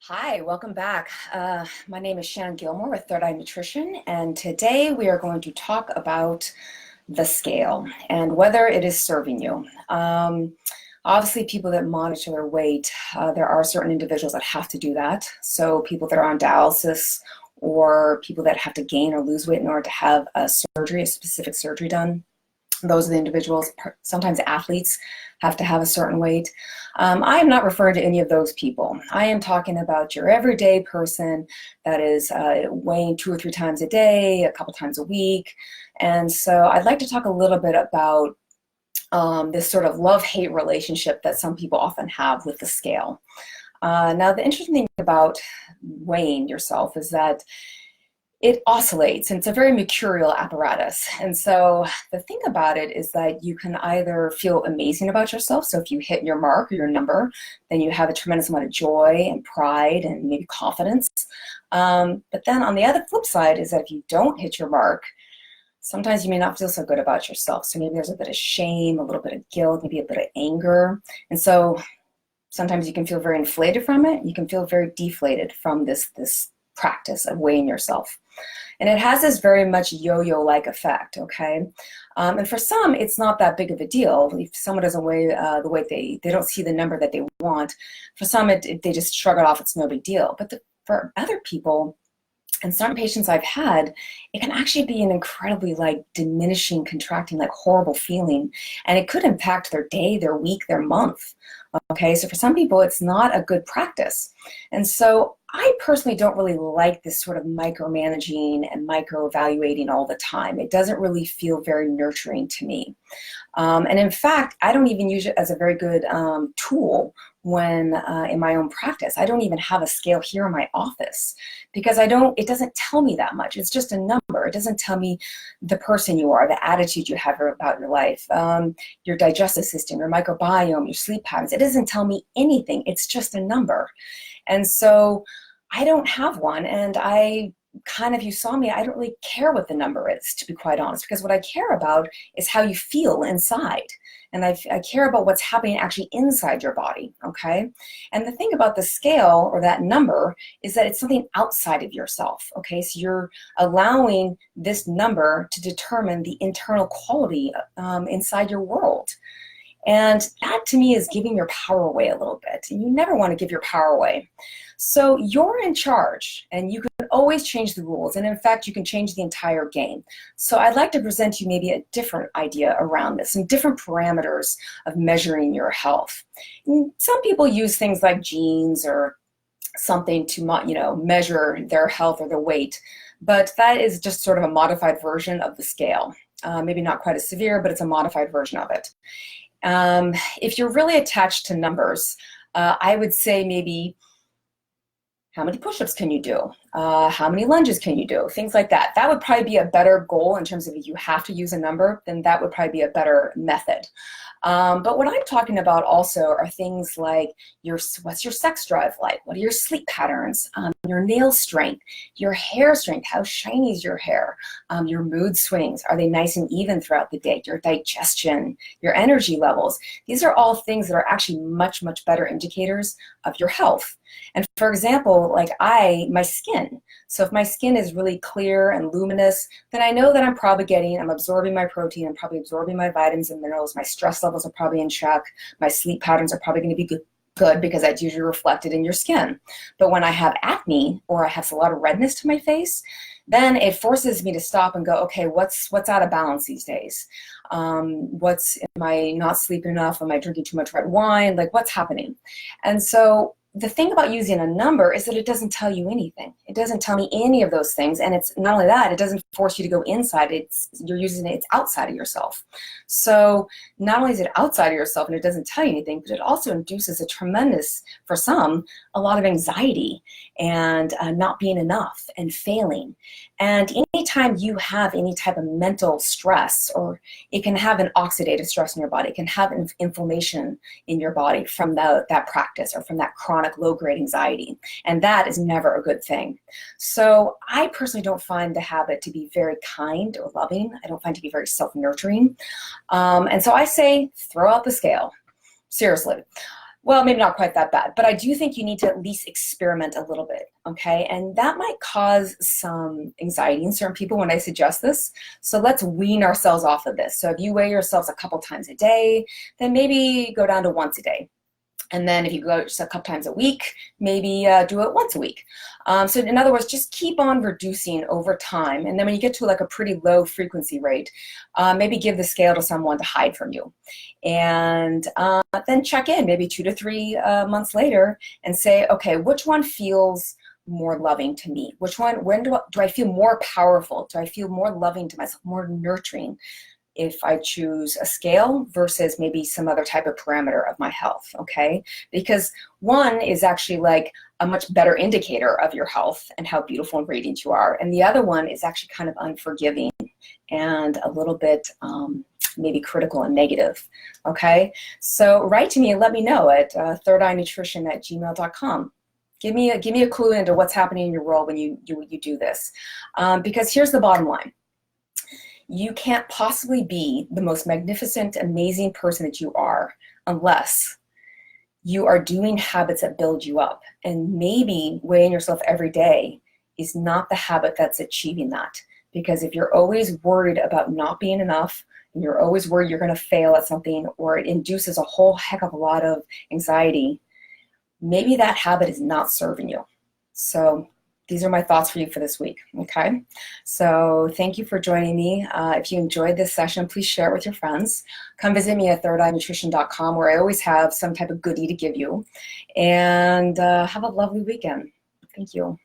Hi, welcome back. My name is Shannon Gilmore with Third Eye Nutrition, and today we are going to talk about the scale and whether it is serving you. Obviously, people that monitor their weight, there are certain individuals that have to do that. So people that are on dialysis or people that have to gain or lose weight in order to have a surgery, a specific surgery done. Those are the individuals. Sometimes athletes have to have a certain weight. I am not referring to any of those people. I am talking about your everyday person that is weighing 2 or 3 times a day, a couple times a week. And so I'd like to talk a little bit about this sort of love-hate relationship that some people often have with the scale. Now, the interesting thing about weighing yourself is that it oscillates, and it's a very mercurial apparatus. And so the thing about it is that you can either feel amazing about yourself. So if you hit your mark or your number, then you have a tremendous amount of joy and pride and maybe confidence. But then on the other flip side is that if you don't hit your mark, sometimes you may not feel so good about yourself. So maybe there's a bit of shame, a little bit of guilt, maybe a bit of anger. And so sometimes you can feel very inflated from it. You can feel very deflated from this practice of weighing yourself. And it has this very much yo-yo-like effect, okay? And for some, it's not that big of a deal. If someone doesn't weigh the weight, they don't see the number that they want. For some, they just shrug it off, it's no big deal. But for other people, and some patients I've had, it can actually be an incredibly diminishing, contracting, horrible feeling. And it could impact their day, their week, their month. Okay, so for some people, it's not a good practice. And so I personally don't really like this sort of micromanaging and micro-evaluating all the time. It doesn't really feel very nurturing to me. And in fact, I don't even use it as a very good tool when in my own practice. I don't even have a scale here in my office because it doesn't tell me that much. It's just a number. It doesn't tell me the person you are, the attitude you have about your life, your digestive system, your microbiome, your sleep patterns. It doesn't tell me anything. It's just a number. And so I don't have one, and if you saw me, I don't really care what the number is, to be quite honest, because what I care about is how you feel inside. And I care about what's happening actually inside your body, okay? And the thing about the scale or that number is that it's something outside of yourself, okay? So you're allowing this number to determine the internal quality inside your world. And that to me is giving your power away a little bit. And you never want to give your power away. So you're in charge, and you can always change the rules. And in fact, you can change the entire game. So I'd like to present you maybe a different idea around this, some different parameters of measuring your health. And some people use things like genes or something to measure their health or their weight. But that is just sort of a modified version of the scale. Maybe not quite as severe, but it's a modified version of it. If you're really attached to numbers, I would say maybe how many push-ups can you do? How many lunges can you do? Things like that. That would probably be a better goal in terms of if you have to use a number, then that would probably be a better method. But what I'm talking about also are things like what's your sex drive like? What are your sleep patterns? Your nail strength, your hair strength, how shiny is your hair? Your mood swings, are they nice and even throughout the day? Your digestion, your energy levels. These are all things that are actually much, much better indicators of your health. And for example, my skin. So if my skin is really clear and luminous, then I know that I'm absorbing my protein, I'm probably absorbing my vitamins and minerals, my stress levels are probably in check, my sleep patterns are probably going to be good because that's usually reflected in your skin. But when I have acne or I have a lot of redness to my face, then it forces me to stop and go, okay, what's out of balance these days? Am I not sleeping enough? Am I drinking too much red wine? What's happening? And so the thing about using a number is that it doesn't tell you anything. It doesn't tell me any of those things. And it's not only that, it doesn't force you to go inside. You're using it's outside of yourself. So not only is it outside of yourself and it doesn't tell you anything, but it also induces for some, a lot of anxiety and not being enough and failing. And anytime you have any type of mental stress, or it can have an oxidative stress in your body, it can have inflammation in your body from that practice or from that chronic low-grade anxiety. And that is never a good thing. So I personally don't find the habit to be very kind or loving. I don't find it to be very self-nurturing. And so I say, throw out the scale. Seriously. Well, maybe not quite that bad, but I do think you need to at least experiment a little bit, okay? And that might cause some anxiety in certain people when I suggest this. So let's wean ourselves off of this. So if you weigh yourselves a couple times a day, then maybe go down to once a day. And then if you go just a couple times a week, maybe do it once a week. So in other words, just keep on reducing over time. And then when you get to like a pretty low frequency rate, maybe give the scale to someone to hide from you. And then check in maybe 2 to 3 months later and say, okay, which one feels more loving to me? Which one, when do I feel more powerful? Do I feel more loving to myself, more nurturing? If I choose a scale versus maybe some other type of parameter of my health, okay? Because one is actually like a much better indicator of your health and how beautiful and radiant you are. And the other one is actually kind of unforgiving and a little bit maybe critical and negative, okay? So write to me and let me know at thirdeyenutrition@gmail.com. Give me a clue into what's happening in your world when you do this. Because here's the bottom line. You can't possibly be the most magnificent, amazing person that you are unless you are doing habits that build you up. And maybe weighing yourself every day is not the habit that's achieving that. Because if you're always worried about not being enough, and you're always worried you're going to fail at something, or it induces a whole heck of a lot of anxiety, maybe that habit is not serving you. So these are my thoughts for you for this week, okay? So thank you for joining me. If you enjoyed this session, please share it with your friends. Come visit me at thirdeyenutrition.com, where I always have some type of goodie to give you. And have a lovely weekend. Thank you.